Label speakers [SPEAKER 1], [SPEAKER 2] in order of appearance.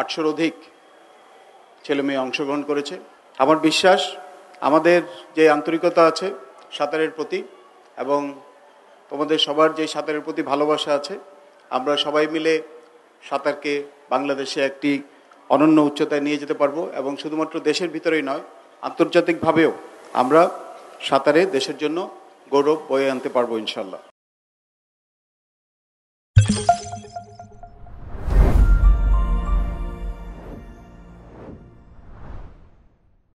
[SPEAKER 1] 800-র অধিক ছেলেমেয়ে অংশগ্রহণ করেছে। আমার বিশ্বাস আমাদের যে আন্তরিকতা আছে সাঁতারের প্রতি এবং তোমাদের সবার যে সাঁতারের প্রতি ভালোবাসা আছে, আমরা সবাই মিলে সাঁতারকে বাংলাদেশে একটি অনন্য উচ্চতায় নিয়ে যেতে পারবো এবং শুধুমাত্র দেশের ভিতরেই নয়, আন্তর্জাতিকভাবেও আমরা সাঁতারে দেশের জন্য গৌরব বয়ে আনতে পারবো ইনশাল্লাহ।